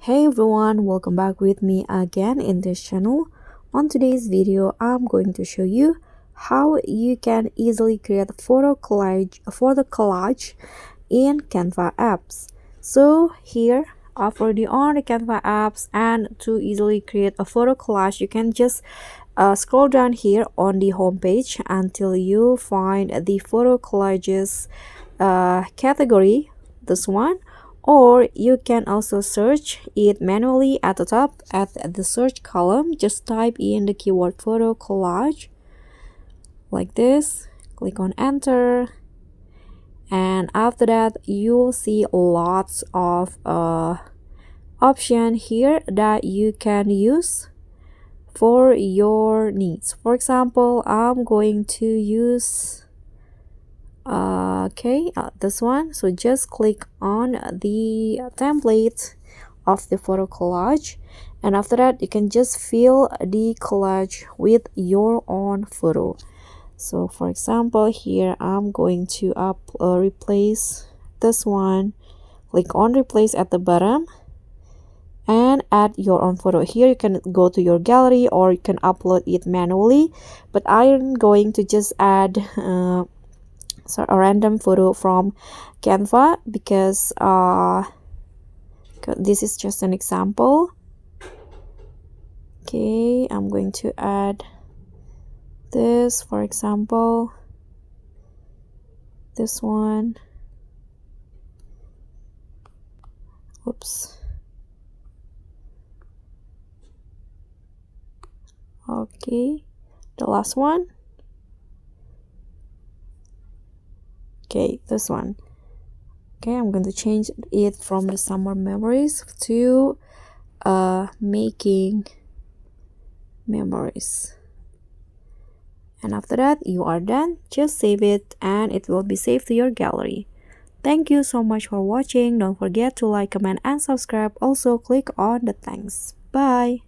Hey everyone, welcome back with me again in this channel. On today's video, I'm going to show you how you can easily create a photo collage for the collage in Canva apps. So here I've already on the Canva apps, and to easily create a photo collage, you can just scroll down here on the home page until you find the photo collages category, this one, or you can also search it manually at the top at the search column. Just type in the keyword photo collage like this, click on enter, and after that you'll see lots of option here that you can use for your needs. For example, I'm going to use this one. So just click on the template of the photo collage, and after that you can just fill the collage with your own photo. So for example, here I'm going to replace this one. Click on replace at the bottom and add your own photo. Here you can go to your gallery or you can upload it manually, but I'm going to just add a random photo from Canva because this is just an example. Okay, I'm going to add this, for example, this one. Oops. Okay, the last one. Okay, this one. Okay, I'm going to change it from the summer memories to making memories. And after that you are done. Just save it and it will be saved to your gallery. Thank you so much for watching. Don't forget to like, comment, and subscribe. Also click on the thanks. Bye.